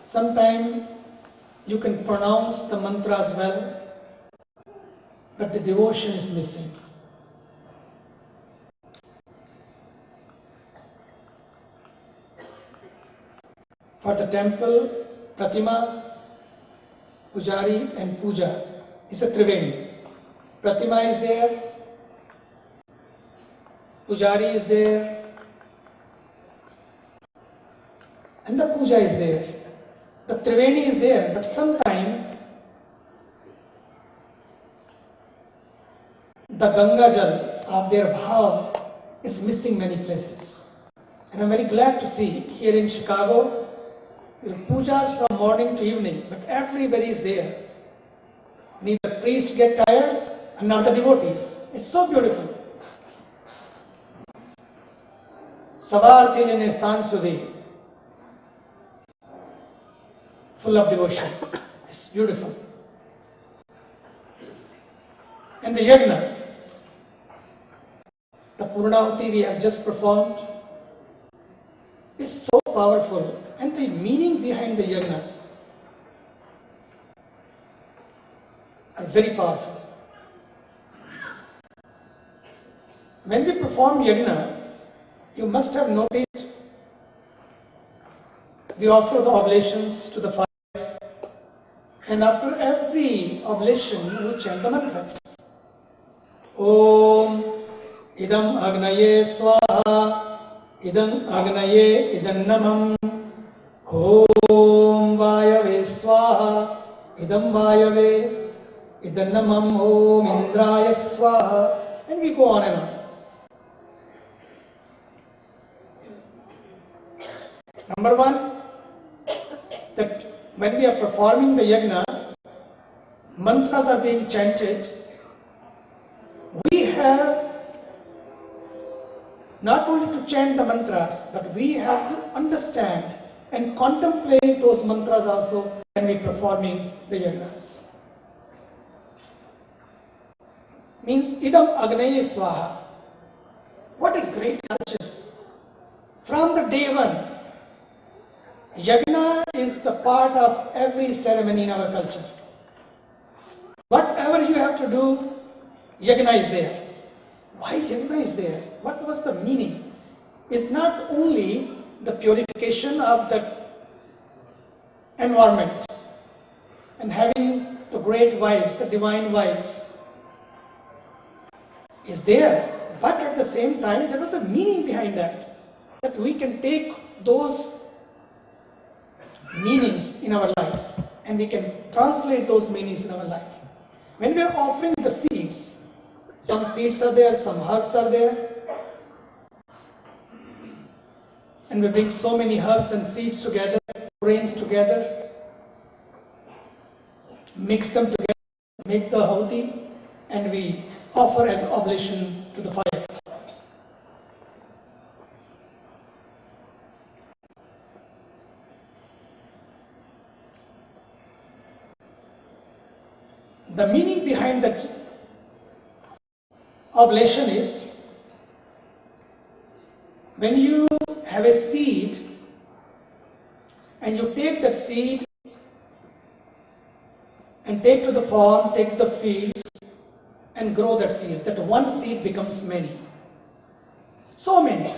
Sometimes you can pronounce the mantras well, but the devotion is missing. For the temple, Pratima, Pujari and Puja is a Triveni. Pratima is there, Pujari is there, and the Puja is there. The Triveni is there, but sometimes the Ganga Jal of their bhav is missing many places. And I'm very glad to see here in Chicago, pujas from morning to evening, but everybody is there. Neither priests get tired and nor the devotees. It's so beautiful. Savarthi lene sansudi, full of devotion. It's beautiful. And the yajna, the Purnahuti we have just performed, is so powerful, and the meaning behind the yajnas are very powerful. When we perform yajna, you must have noticed we offer the oblations to the fire, and after every oblation you chant the mantras. Om idam agnaye swaha, idam agnaye idam namam, Om vayave swaha, idam vayave idam namam, Om indraya swaha, and we go on and on. Number one, that when we are performing the yajna, mantras are being chanted, we have not only to chant the mantras, but we have to understand and contemplate those mantras also when we are performing the yajnas. Means idam agnaye swaha. What a great culture. From the day one, yajna is the part of every ceremony in our culture. Whatever you have to do, yajna is there. Why yajna is there? What was the meaning? It's not only the purification of the environment and having the great wives, the divine wives, is there. But at the same time, there was a meaning behind that. That we can take those meanings in our lives and we can translate those meanings in our life. When we are offering the seeds, some seeds are there, some herbs are there, and we bring so many herbs and seeds together, grains together, mix them together, make the ahuti, and we offer as oblation to the fire. The meaning behind the oblation is, when you have a seed and you take that seed and take to the farm, take to the fields and grow that seed, that one seed becomes many. So many.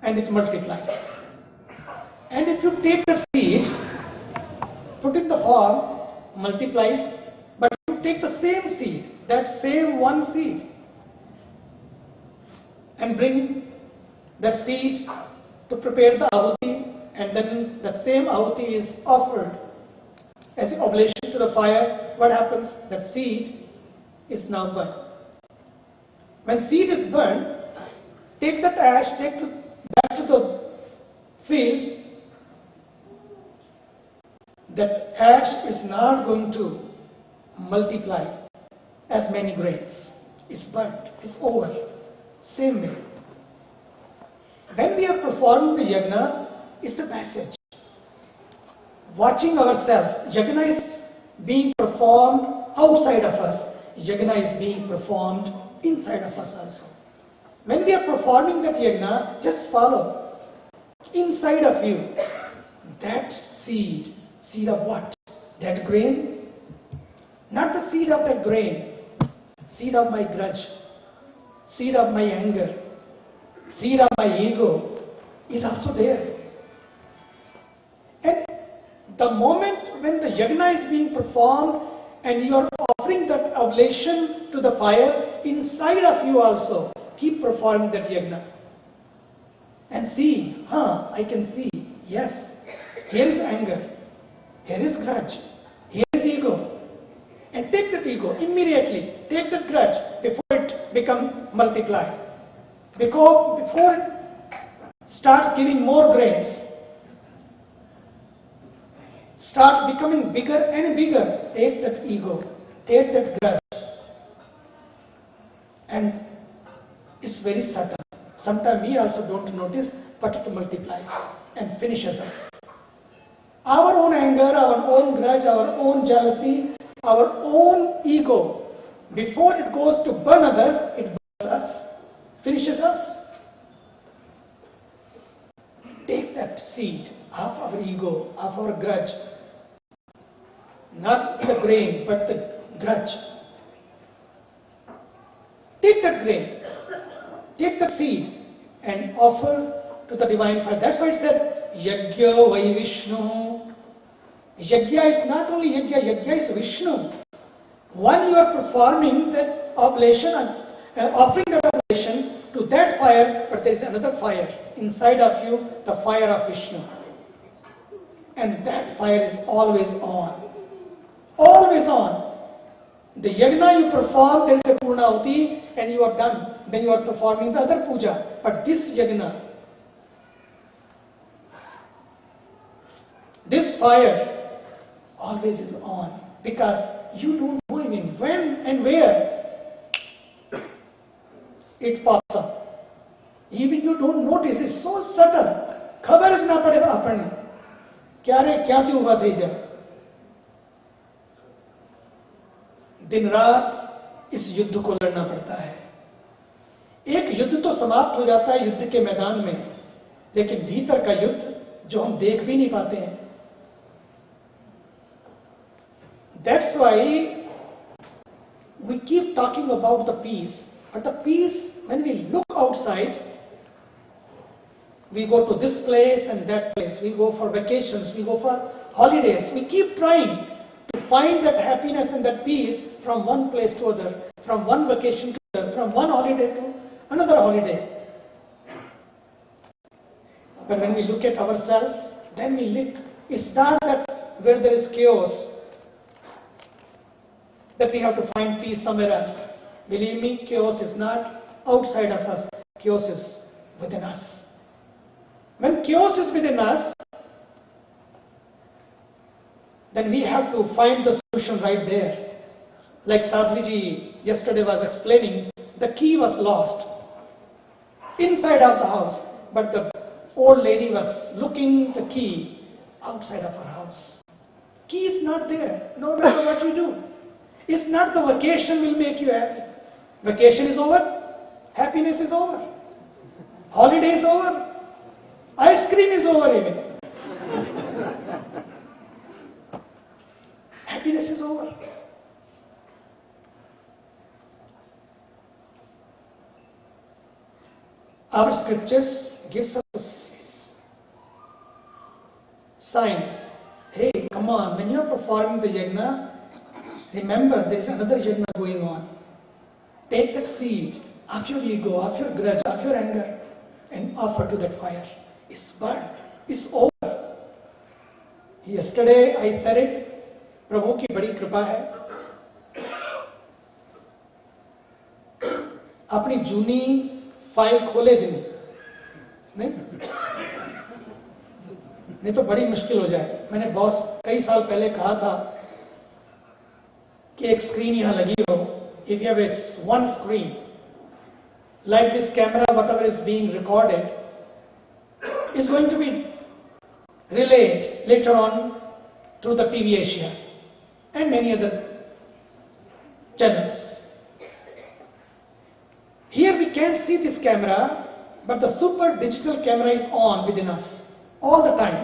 And it multiplies. And if you take that seed, put in the farm, multiplies, but you take the same seed, that same one seed, and bring that seed to prepare the ahuti, and then that same ahuti is offered as an oblation to the fire, what happens? That seed is now burnt. When seed is burnt, take that ash, back to the fields. That ash is not going to multiply as many grains. It's burnt, it's over. Same way. When we are performing the yajna, it's a message. Watching ourselves, yajna is being performed outside of us. Yajna is being performed inside of us also. When we are performing that yajna, just follow. Inside of you, that seed of what? That grain? Not the seed of that grain. Seed of my grudge, seed of my anger, seed of my ego is also there. And the moment when the yajna is being performed and you are offering that oblation to the fire, inside of you also, keep performing that yajna. And see, I can see, yes, here is anger, here is grudge, here is ego. And take that ego immediately, take that grudge before it becomes multiplied. Before it starts giving more grains, starts becoming bigger and bigger, take that ego, take that grudge. And it's very subtle. Sometimes we also don't notice, but it multiplies and finishes us. Our own anger, our own grudge, our own jealousy, our own ego, before it goes to burn others, it burns us, finishes us. Take that seed of our ego, of our grudge, not the grain, but the grudge. Take that grain, take that seed, and offer to the divine fire. That's why it said, Yajna Vai Vishnu. Yajna is not only Yajna, Yajna is Vishnu. When you are performing that oblation, offering that oblation to that fire, but there is another fire inside of you, the fire of Vishnu. And that fire is always on. Always on. The yajna you perform, there is a purnahuti, and you are done. Then you are performing the other puja. But this yajna, this fire, always is on, because you don't know even when and where it pops up. Even you don't notice, it's so subtle. खबर ज ना पड़े अपन क्या रे क्या थी हुआ थी जब दिन रात इस युद्ध को लड़ना पड़ता है. एक युद्ध तो समाप्त हो जाता है युद्ध के मैदान में, लेकिन भीतर का युद्ध जो हम देख भी नहीं पाते हैं. That's why we keep talking about the peace. But the peace, when we look outside, we go to this place and that place. We go for vacations, we go for holidays. We keep trying to find that happiness and that peace from one place to other, from one vacation to other, from one holiday to another holiday. But when we look at ourselves, then we look. It's not that where there is chaos, that we have to find peace somewhere else. Believe me, chaos is not outside of us. Chaos is within us. When chaos is within us, then we have to find the solution right there. Like Sadhviji yesterday was explaining, the key was lost inside of the house, but the old lady was looking the key outside of her house. Key is not there, no matter what you do. It's not the vacation will make you happy. Vacation is over, happiness is over. Holiday is over, ice cream is over even. Happiness is over. Our scriptures gives us signs. Hey, come on, when you are performing the yajna, remember there is another yajna going on. Take that seed of your ego, of your grudge, of your anger, and offer to that fire. It's burned. It's over. Yesterday I said it. प्रभु की बड़ी कृपा है. अपनी जूनी file खोले जी नहीं तो बड़ी मुश्किल हो जाए. मैंने बॉस कई साल पहले कहा था कि एक स्क्रीन यहां लगी हो. If you have one screen, like this camera, whatever is being recorded is going to be relayed later on through the TV Asia and many other channels. Here we can't see this camera, but the super digital camera is on within us all the time.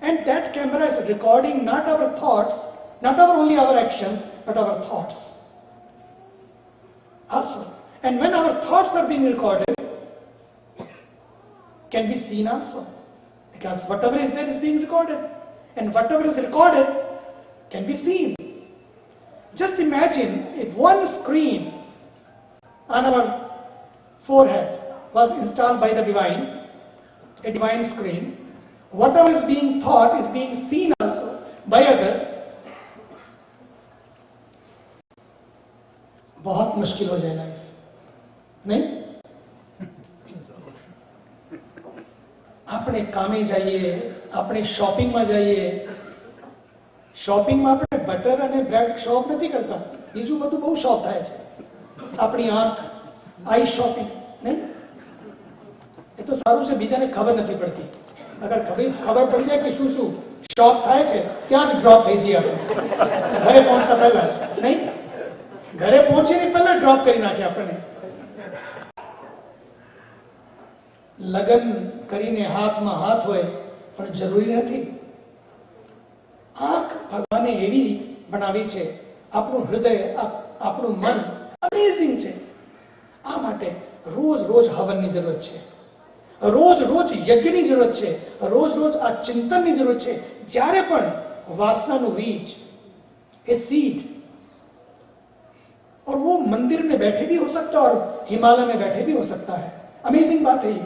And that camera is recording not our thoughts, not only our actions, but our thoughts also. And when our thoughts are being recorded, can be seen also. Because whatever is there is being recorded. And whatever is recorded can be seen. Just imagine if one screen on our forehead was installed by the divine, a divine screen. Whatever is being thought is being seen also by others. बहुत मुश्किल हो जाए life, नहीं? આપણે કામે જઈએ, આપણે શોપિંગમાં જઈએ, શોપિંગમાં આપણે બટર અને બ્રેડ શોપ નથી કરતા, બીજું બધું બહુ શોપ થાય છે. આપણી આંખ, આઈ શોપિંગ, નહીં? એ તો સારું છે, બીજાને ખબર નથી પડતી. અગર ખબર પડી જાય કે શું શું શોપ થાય છે, ત્યાં જ ડ્રોપ થઈ જઈએ આપણે, ઘરે પહોંચતા પહેલા જ, નહીં? ઘરે પહોંચીને પહેલા ડ્રોપ કરી નાખે આપણને. લગન કરીને હાથમાં હાથ હોય પણ જરૂરી નથી. આંખ ભગવાને એવી બનાવી છે, આપણું હૃદય, આપણું મન અમેઝિંગ છે. આ માટે રોજ રોજ હવનની જરૂરત છે, રોજ રોજ યજ્ઞની જરૂરત છે, રોજ રોજ આ ચિંતનની જરૂરત છે. જ્યારે પણ વાસનાનું બીજ, એ सीड, और वो मंदिर में बैठे भी हो सकता है और हिमालय में बैठे भी हो सकता है. अमेजिंग बात है.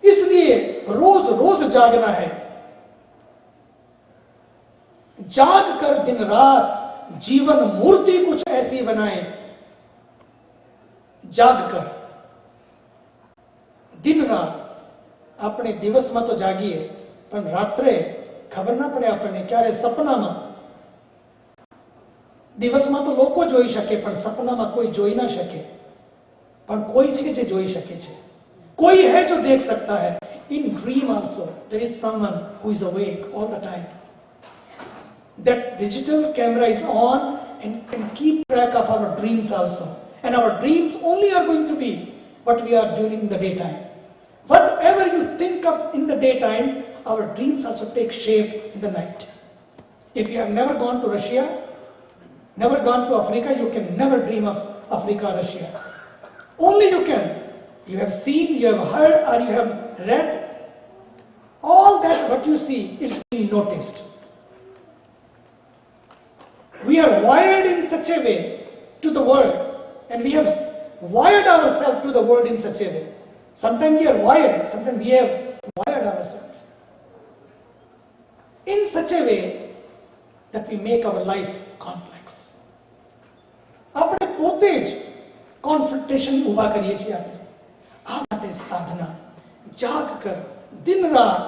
इसलिए रोज रोज जागना है. जाग कर दिन रात जीवन मूर्ति कुछ ऐसी बनाए. जाग कर दिन रात, આપણે દિવસમાં તો જાગીએ પણ રાત્રે ખબર ના પડે આપણને ક્યારે સપનામાં. દિવસમાં તો લોકો જોઈ શકે પણ સપનામાં કોઈ જોઈ ના શકે. પણ કોઈ છે જે જોઈ શકે છે, कोई है जो देख सकता है. In dream also there is someone who is awake all the time. That digital camera is on and can keep track of our dreams also. And our dreams only are going to be what we are during the daytime. Whatever you think of in the daytime, our dreams also take shape in the night. If you have never gone to Russia, never gone to Africa, you can never dream of Africa or Russia. Only you can. You have seen, you have heard, or you have read. All that what you see is being noticed. We are wired in such a way to the world, and we have wired ourselves to the world in such a way. Sometimes we are wired, sometimes we have wired ourselves in such a way that we make our life complex. આપણે પોતે જ કોન્ફ્લિક્ટેશન ઊભા કરીએ છીએ. આપણે આ માટે સાધના, જાગ કર दिन रात.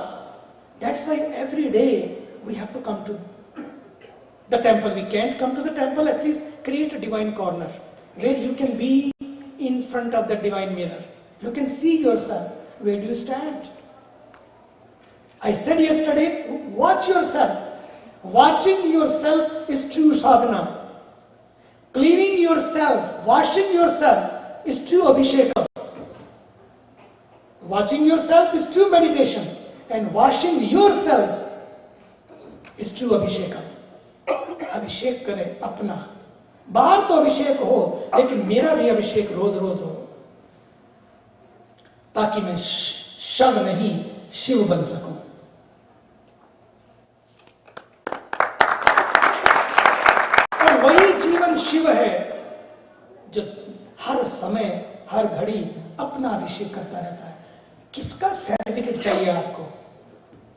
That's why every day we have to come to the temple. We can't come to the temple, at least create a divine corner where you can be in front of the divine mirror. You can see yourself. Where do you stand? I said yesterday, watch yourself. Watching yourself is true sadhana. Cleaning yourself, washing yourself is true abhishekam. Watching yourself is true meditation, and washing yourself is true abhishekam. अभिषेक करे अपना. बाहर तो अभिषेक हो, लेकिन मेरा भी अभिषेक रोज रोज हो, ताकि मैं शव नहीं शिव बन सकूं. और वही जीवन शिव है जो हर समय हर घड़ी अपना अभिषेक करता रहता है. किसका सर्टिफिकेट चाहिए आपको?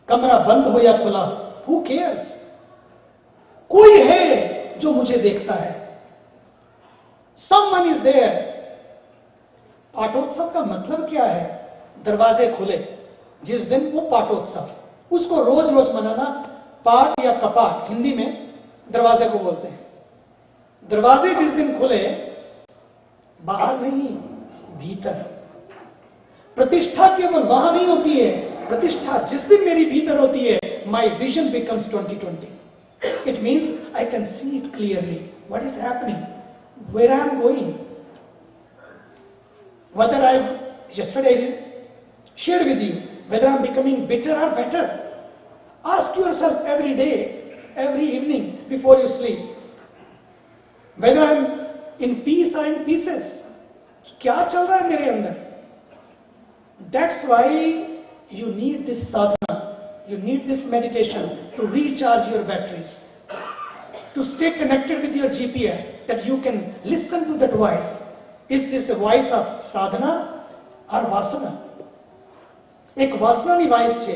कमरा बंद हो या खुला, हु केयर्स? कोई है जो मुझे देखता है. Someone is there. पाठोत्सव का मतलब क्या है? दरवाजे खुले जिस दिन, वो पाठोत्सव. उसको रोज रोज मनाना. पाठ या कपाट हिंदी में दरवाजे को बोलते हैं. दरवाजे जिस दिन खुले, बाहर नहीं भीतर. प्रतिष्ठा केवल वहां नहीं होती है. प्रतिष्ठा जिस दिन मेरी भीतर होती है, my vision becomes 2020. It means I can see it clearly. What is happening? Where I am going? whether I've yesterday shared with you whether I'm becoming bitter or better. Ask yourself every day, every evening before you sleep, whether I'm in peace or in pieces. क्या चल रहा है मेरे अंदर? That's why you need this sadhana, you need this meditation to recharge your batteries, to stay connected with your GPS, that you can listen to that voice. Is this a voice of sadhana or vasana? એક વાસનાની vice છે,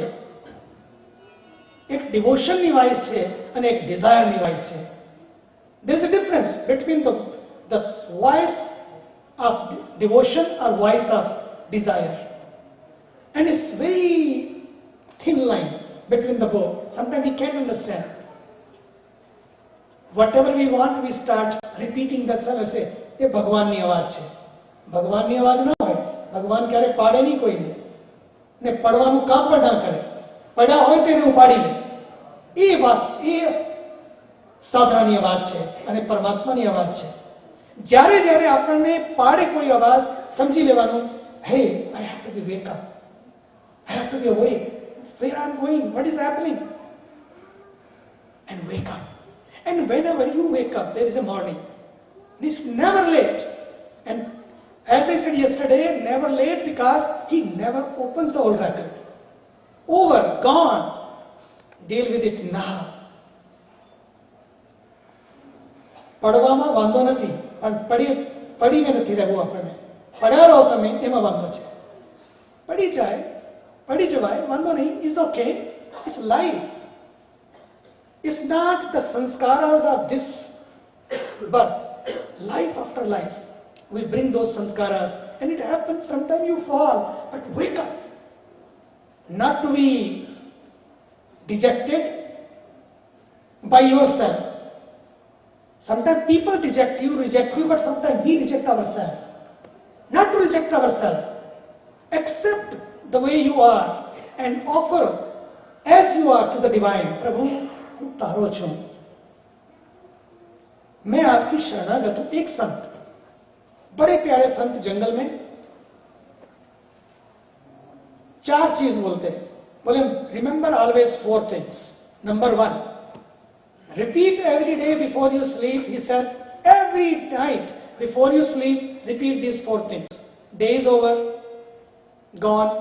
એક ડિવોશનની vice છે અને એક ડિઝાયરની vice છે. There is a difference between the voice of devotion or voice of desire, and it's very thin line between the both. Sometimes we can't understand. Whatever we want, we start repeating that song. Say, ये भगवाननी आवाज છે. ભગવાનની આવાજ ના હોય. ભગવાન ક્યારે પાડે નહીં કોઈને, ને પડવાનું કામ પણ ના કરે. પડ્યા હોય તો એને ઉપાડી લે. એ સાધનાની આવાજ છે અને પરમાત્માની આવાજ છે. જ્યારે જ્યારે આપણને પાડે કોઈ આવાજ, સમજી લેવાનું, હે, I have to be wake up, I have to be awake, where I'm going, what is happening, and wake up. And whenever you wake up, there is a morning. It's never late. And as I said yesterday, never late because he never opens the old record. Over, gone. Deal with it now. પડવામાં વાંધો નથી, પણ પડીને નથી રહેવું આપણને. પડ્યા રહો તમે, એમાં વાંધો છે. પડી જવાય, વાંધો નહીં, is okay. It's life. It's not the sanskaras of this birth. Life after life will bring those sanskaras, and it happens. Sometimes you fall, but wake up. Not to be dejected by yourself. Sometimes people reject you, but sometimes we reject ourselves. Not to reject ourselves. Accept the way you are and offer as you are to the divine. Prabhu, હું તારો છું, मैं आपकी शरणागत हूं. एक संत, बड़े प्यारे संत जंगल में 4 चीज बोलते हैं. बोले, remember always 4 things. Number 1, repeat every day before you sleep. He said, every night before you sleep, repeat these 4 things. Day is over, gone.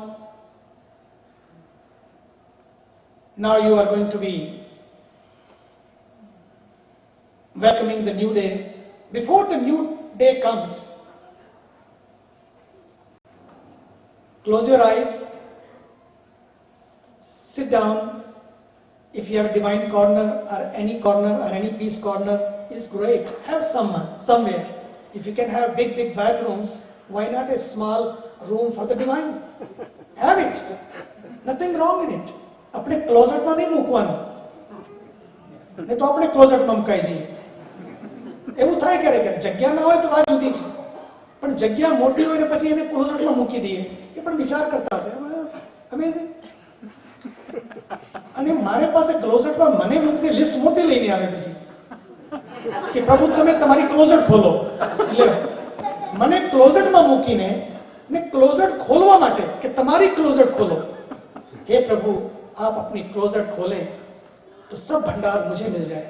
Now you are going to be welcoming the new day. Before the new day comes, close your eyes, sit down. If you have a divine corner or any peace corner, is great. Have someone somewhere. If you can have big bathrooms, why not a small room for the divine? Have it. Nothing wrong in it. अपने closet में नहीं મૂકવાનું, नहीं तो अपने closet में મુકાઈ જઈએ. એવું થાય ક્યારે જગ્યા ના હોય તો વાત જુદી છે, પણ જગ્યા મોટી હોય ને પછી એને ક્લોઝેટમાં મૂકી દઈએ, એ પણ વિચાર કરતા હશે. અમેઝિંગ. અને મારે પાસે ક્લોઝેટમાં મને મૂકની લિસ્ટ મોટી લઈને આવે પછી કે પ્રભુ તમે તમારી ક્લોઝેટ ખોલો. એટલે મને ક્લોઝેટમાં મૂકીને ને ક્લોઝેટ ખોલવા માટે કે તમારી ક્લોઝેટ ખોલો. हे प्रभु, आप अपनी क्लोजेट खोले तो सब भंडार मुझे मिल जाए.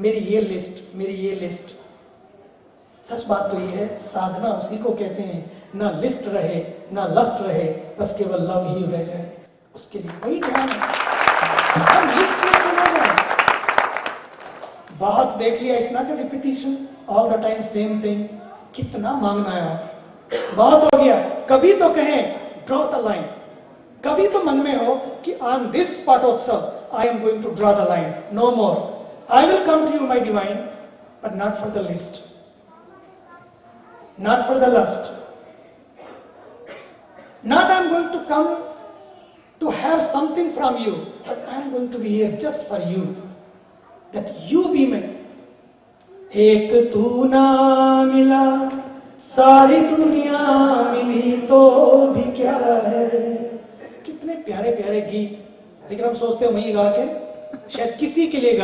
मेरी ये लिस्ट. सच बात तो ये है, साधना उसी को कहते हैं, ना लिस्ट रहे ना लस्ट रहे, बस केवल लव ही रह जाए. उसके लिए वही ध्यान है. हम लिस्ट में चला जाए. बहुत देख लिया, it's not a repetition all the time same thing. कितना मांगना है, बहुत हो गया. कभी तो कहें ड्रॉ द लाइन. कभी तो मन में हो कि on this पाठोत्सव I am going to draw the line. No more. I will come to you, my divine, but not for the list, not for the lust. Not I am going to come to have something from you, but I am going to be here just for you, that you be my. एक तू ना मिला सारी दुनिया मिली तो भी क्या है. कितने प्यारे प्यारे गीत, लेकिन हम सोचते हैं वही गा के शायद किसी के लिए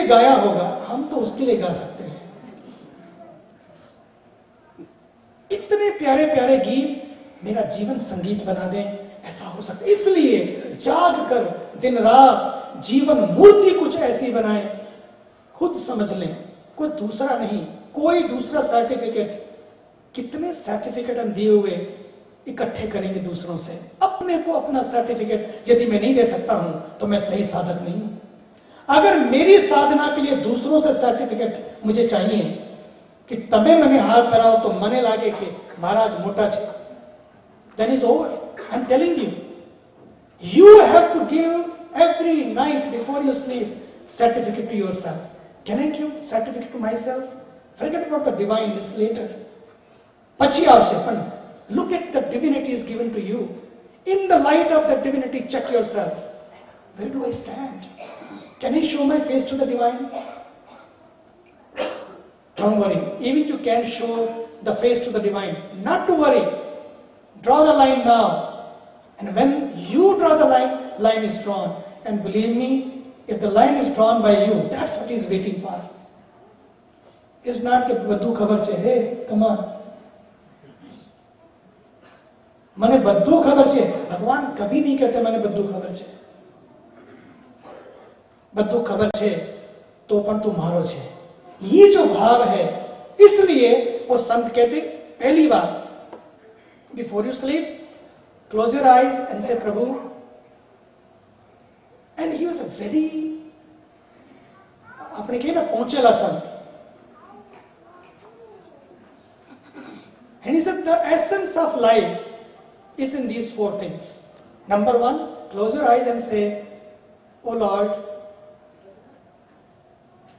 गाया होगा, हम तो उसके लिए गा सकते हैं. प्यारे प्यारे गीत मेरा जीवन संगीत बना दें, ऐसा हो सकता है। इसलिए जाग कर दिन रात जीवन मूर्ति कुछ ऐसी बनाएं, खुद समझ लें, कोई दूसरा नहीं, कोई दूसरा सर्टिफिकेट। कितने सर्टिफिकेट हम दिए हुए इकट्ठे करेंगे दूसरों से, अपने को अपना सर्टिफिकेट यदि मैं नहीं दे सकता हूं तो मैं सही साधक नहीं हूं। अगर मेरी साधना के लिए दूसरों से सर्टिफिकेट मुझे चाहिए कि तमे मने हाथ धराओ तो मने लागे कि महाराज मोटा छे, then is over. I'm telling you, you have to give every night before you sleep certificate to yourself. Can I give certificate to myself? Forget about the divine, this later. પછી આવશે, પણ look at the divinity is given to you. In the light of that divinity, check yourself. Where do I stand? Can I show my face to the divine? Don't worry. Even you can show the face to the divine. Not to worry. Draw the line now. And when you draw the line, line is drawn. And believe me, if the line is drawn by you, that's what he's waiting for. It's not that બધું ખબર છે, hey, come on. મને બધું ખબર છે. ભગવાન કભી નહીં કહેતે મને બધું ખબર છે. બધું ખબર છે તો પણ તું મારો છે. ये जो भाव है, इसलिए वो संत कहते पहली बात, before you sleep close your eyes and say Prabhu. And he was a very, આપણે કહીએ ને પહોંચેલા સંત. And he said the essence of life is in these four things. Number one, close your eyes and say, oh Lord,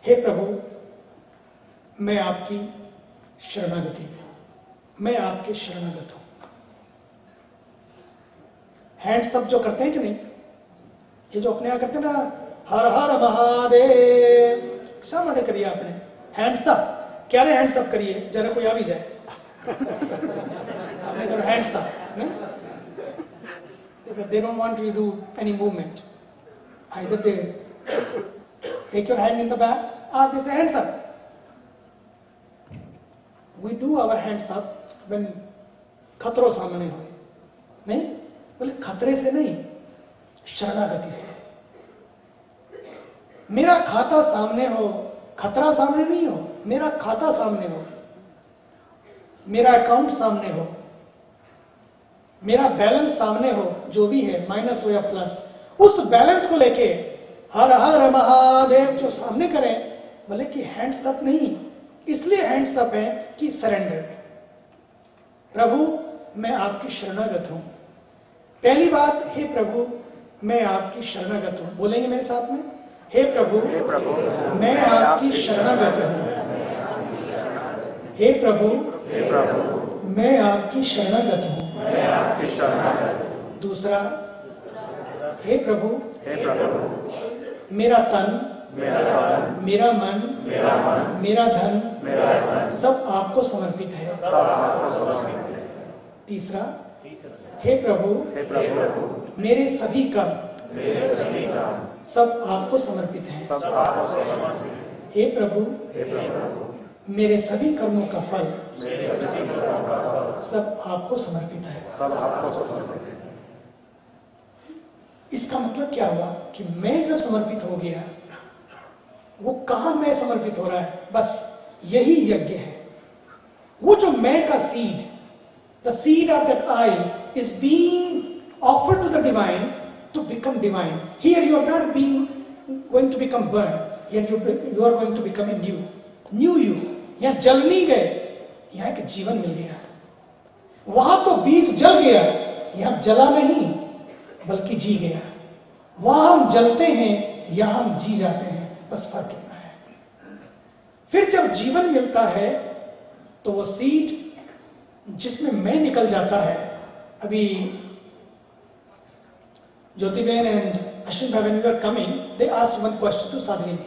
हे प्रभु, मैं आपकी शरणागति में हूं, मैं आपके शरणागत हूं. हैंड्स अप जो करते हैं कि नहीं, ये जो अपने यहाँ करते हैं ना, हर हर महादेव, શા માટે કરીએ આપણે હેન્ડ્સ અપ? ક્યારે હેન્ડ્સ અપ કરીએ? જ્યારે કોઈ આવી જાય આપણે કરો hands up, because they don't want you to do any movement. Either they take your hand in the back or they say hands up. We do our hands up when खतरों सामने हो. नहीं बोले खतरे से नहीं, शरणागति से. मेरा खाता सामने हो, खतरा सामने नहीं हो, मेरा खाता सामने हो, मेरा अकाउंट सामने हो, मेरा बैलेंस सामने हो, जो भी है माइनस हो या प्लस, उस बैलेंस को लेके हर हर महादेव जो सामने करें, बोले कि हैंड्स अप नहीं. इसलिए हैंड्स अप है कि सरेंडर. प्रभु मैं आपकी शरणागत हूं. पहली बात, हे प्रभु मैं आपकी शरणागत हूं. बोलेंगे मेरे साथ में, हे प्रभु मैं आपकी शरणागत हूं. हे प्रभु मैं आपकी शरणागत हूं. दूसरा, हे प्रभु मेरा तन, मेरा मन, मेरा धन सब आपको समर्पित है. तीसरा, हे प्रभु मेरे सभी कर्म सब आपको समर्पित हैं. हे प्रभु मेरे सभी कर्मों का फल सब आपको समर्पित है. इसका मतलब क्या हुआ कि मैं जब समर्पित हो गया, वो कहां मैं समर्पित हो रहा है? बस यही यज्ञ है. वो जो मैं का seed, the seed of that I is being offered to the divine to become divine. Here you are not going to become burned. Here you are going to become a new you. यहाँ जल नहीं गए, यहाँ एक जीवन मिल गया. वहां तो बीज जल गया, यहाँ जला नहीं बल्कि जी गया. वहां हम जलते हैं, यहाँ हम जी जाते हैं. बस फर्क इतना है. फिर जब जीवन मिलता है तो वो सीड जिसमें मैं निकल जाता है. अभी Jyoti Ben and Ashwin Bhai, when we were coming, they asked one question to Sadhvi ji,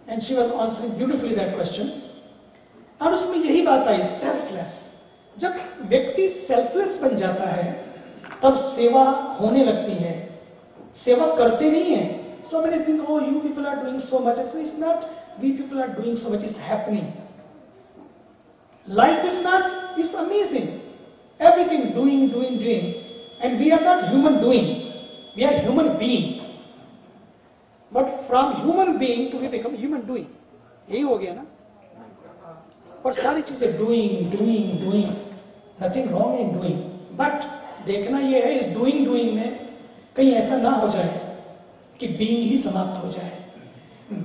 and she was answering beautifully that question. और उसमें यही बात आई, सेल्फलेस. जब व्यक्ति सेल्फलेस बन जाता है तब सेवा होने लगती है. सेवा करते नहीं है. So many think, oh you people are doing so much. I say it's not we people are doing so much, it's happening. Life is not, it's amazing. everything doing, and we are not human doing, we are human being. But from human being to we become human doing. यही हो गया ना? और सारी चीजें doing, nothing wrong in doing. But देखना ये है इस doing में कहीं ऐसा ना हो जाए कि being ही समाप्त हो जाए.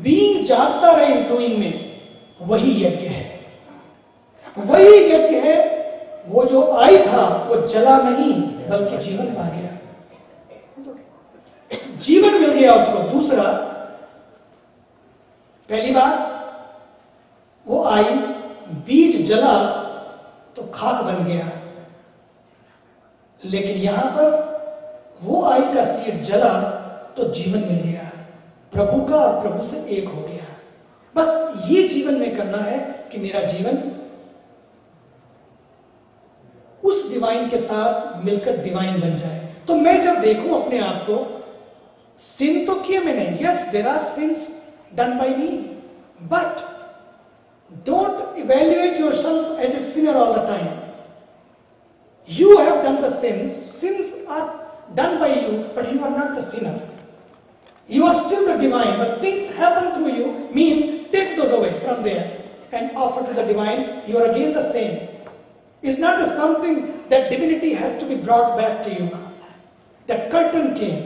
Being जागता रहे इस doing में, वही यज्ञ है. वही यज्ञ है. वो जो आई था वो जला नहीं बल्कि जीवन पा गया. जीवन मिल गया उसको. दूसरा, पहली बात वो आई, बीज जला तो खाक बन गया. लेकिन यहां पर वो आई का सीड जला तो जीवन मिल गया. प्रभु का और प्रभु से एक हो गया. बस ये जीवन में करना है कि मेरा जीवन उस डिवाइन के साथ मिलकर डिवाइन बन जाए. तो मैं जब देखूं अपने आप को, सिन तो किए मैंने, yes there are sins done by me, but don't evaluate yourself as a sinner all the time. You have done the sins. Sins are done by you, but you are not the sinner. You are still the divine, but things happen through you means take those away from there and offer to the divine. You are again the same. It's not the something that divinity has to be brought back to you. That curtain came.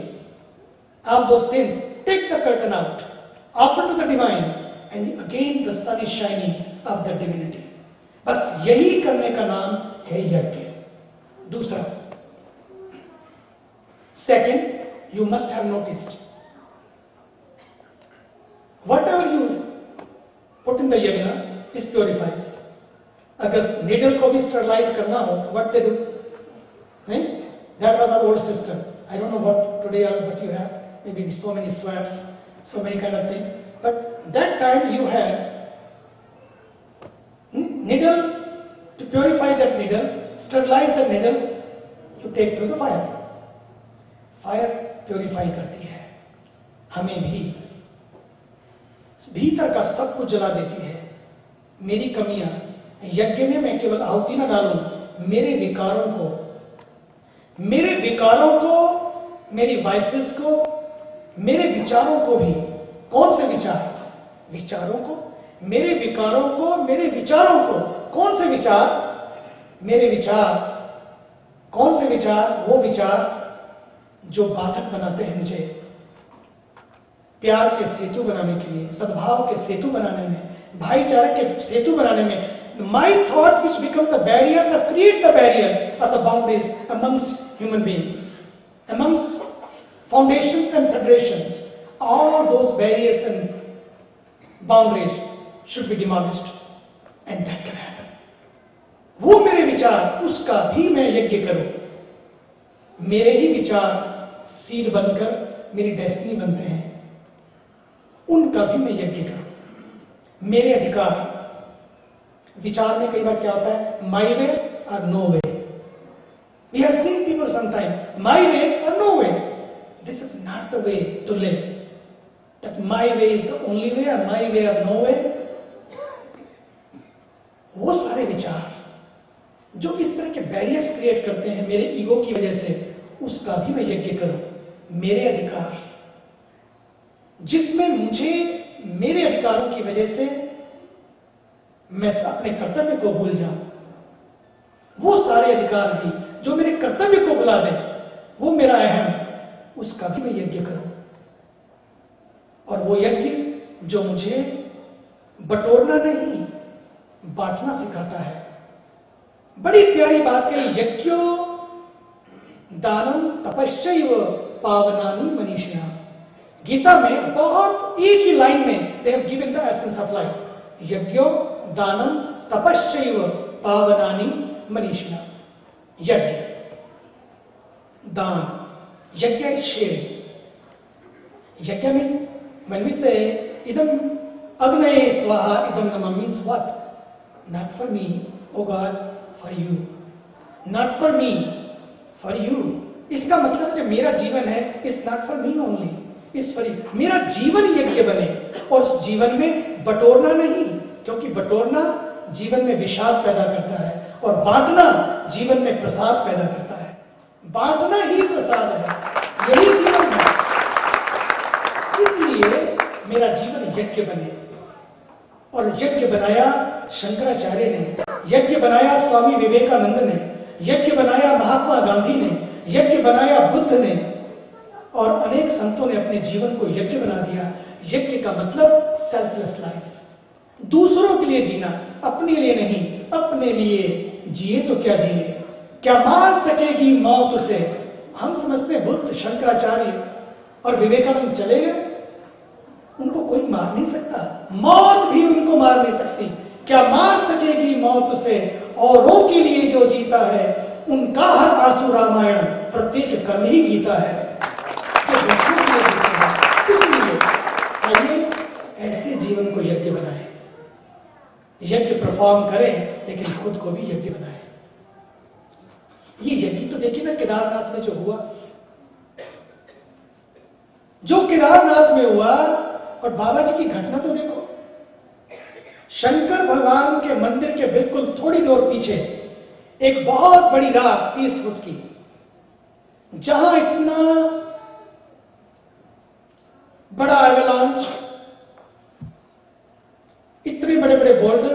Of those sins, take the curtain out, offer to the divine, and again the sun is shining of the divinity. बस यही करने का नाम है यज्ञ. दूसरा, second, you must have noticed whatever you put in the yagna is purifies. अगर needle को भी sterilize करना हो तो what they do? नहीं? That was our old system. I don't know what today or what you have. Maybe so many swabs, so many kind of things. But that time you had needle to purify that needle. Sterilize the needle, you take through the fire. Fire purify करती है. हमें भी भीतर का सब कुछ जला देती है. मेरी कमियां, यज्ञ में मैं केवल आहुति ना डालूं, मेरे विकारों को, मेरी वाइसेस को, मेरे विचारों को भी. कौन से विचार? विचारों को, मेरे विकारों को, मेरे विचारों को. कौन से विचार? मेरे विचार. कौन से विचार? वो विचार जो बाधक बनाते हैं मुझे प्यार के सेतु बनाने के लिए, सद्भाव के सेतु बनाने में, भाईचारे के सेतु बनाने में. My thoughts which become the barriers or create the barriers or the boundaries amongst human beings, amongst foundations and federations, all those barriers and boundaries should be demolished, and that can happen. वो मेरे विचार, उसका भी मैं यज्ञ करूं. मेरे ही विचार सीड बनकर मेरी डेस्टिनी बनते हैं, उनका भी मैं यज्ञ करूं. मेरे अधिकार. विचार में कई बार क्या होता है? My way or no way. We have seen people sometime my way or no way. This is not the way to live. That my way is the only way or my way or no वे. वो सारे विचार जो इस तरह के barriers create करते हैं मेरे ईगो की वजह से, उसका भी मैं यज्ञ करूं. मेरे अधिकार, जिसमें मुझे मेरे अधिकारों की वजह से मैं अपने कर्तव्य को भूल जाऊं, वो सारे अधिकार भी जो मेरे कर्तव्य को भुला दें, वो मेरा अहम, उसका भी मैं यज्ञ करूं. और वो यज्ञ जो मुझे बटोरना नहीं, बांटना सिखाता है. बड़ी प्यारी बात है. यज्ञो दानम तपश्चैव पावनानि मनीषिणाः. गीता में बहुत एक ही लाइन में they have given the essence of life. यज्ञो दानम तपश्चैव पावनानि मनीषिणाः. यज्ञ, दान. यज्ञ इज शेयरिंग. यज्ञ means when we say idam agnaye swaha idam namam means what? Not for me, oh God, for you. Not for me, for you. इसका मतलब जो मेरा जीवन है, is not for me only, is for you. मेरा जीवन यज्ञ बने और उस जीवन में बटोरना नहीं, क्योंकि बटोरना जीवन में विषाद पैदा करता है और बांटना जीवन में प्रसाद पैदा करता है। बांटना ही प्रसाद है, यही जीवन है। इसलिए मेरा जीवन यज्ञ बने, और यज्ञ बनाया शंकराचार्य ने, यज्ञ बनाया स्वामी विवेकानंद ने, यज्ञ बनाया महात्मा गांधी ने, यज्ञ बनाया बुद्ध ने, और अनेक संतों ने अपने जीवन को यज्ञ बना दिया। यज्ञ का मतलब सेल्फलेस लाइफ, दूसरों के लिए जीना, अपने लिए नहीं। अपने लिए जिए तो क्या जिए, क्या मार सकेगी मौत उसे। हम समझते हैं बुद्ध, शंकराचार्य और विवेकानंद चले गए, उनको कोई मार नहीं सकता, मौत भी उनको मार नहीं सकती। क्या मार सकेगी मौत उसे, औरों के लिए जो जीता है उनका हर आंसू रामायण, प्रत्येक कर्म ही गीता है। इसलिए आइए ऐसे जीवन को यज्ञ बनाएं, यज्ञ परफॉर्म करें, लेकिन खुद को भी यज्ञ बनाएं। ये यज्ञ तो देखिए ना केदारनाथ में जो हुआ, जो केदारनाथ में हुआ, और बाबा जी की घटना तो देखो। शंकर भगवान के मंदिर के बिल्कुल थोड़ी दूर पीछे एक बहुत बड़ी राख 30 फुट की, जहां इतना बड़ा एवलांच, इतने बड़े बड़े बोल्डर,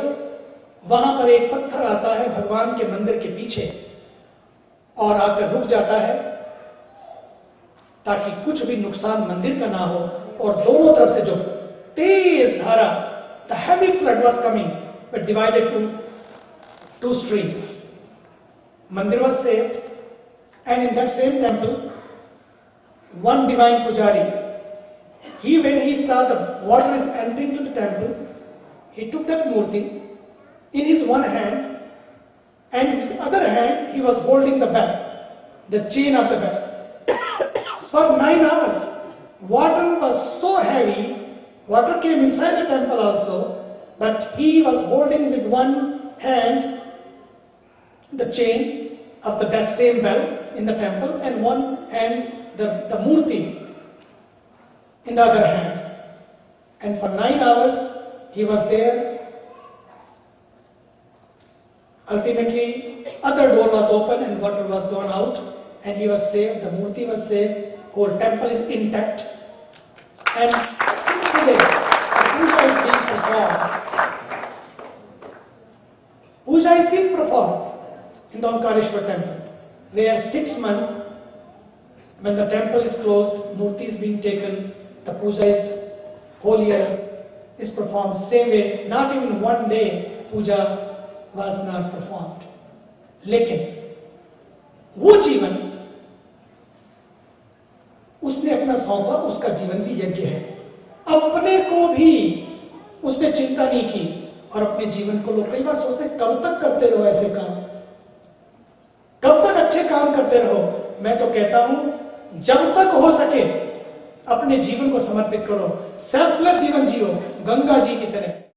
वहां पर एक पत्थर आता है भगवान के मंदिर के पीछे और आकर रुक जाता है, ताकि कुछ भी नुकसान मंदिर का ना हो। और दोनों तरफ से जो तेज धारा, the heavy flood was coming, but divided to 2 streams. Mandir was saved, and in that same temple, one divine pujari, when he saw the water is entering to the temple, he took that murti in his one hand, and with the other hand he was holding the bell, the chain of the bell. For 9 hours, water was so heavy, water came inside the temple also, but he was holding with one hand the chain of that same bell in the temple, and one hand the murti in the other hand. And for 9 hours he was there. Ultimately, other door was open and water was gone out, and he was saved, the murti was saved, whole temple is intact. And today, puja is being performed. Puja is being performed in the Omkareshwar temple, where 6 months, when the temple is closed, murti is being taken, the puja is whole year is performed. Same way, not even one day puja was not performed. लेकिन वो जीवन उसने अपना सौंपा, उसका जीवन भी यज्ञ है। अपने को भी उसने चिंता नहीं की, और अपने जीवन को लोग कई बार सोचते हैं कब तक करते रहो ऐसे काम, कब तक अच्छे काम करते रहो। मैं तो कहता हूं जब तक हो सके अपने जीवन को समर्पित करो, सेल्फलेस जीवन जियो, गंगा जी की तरह।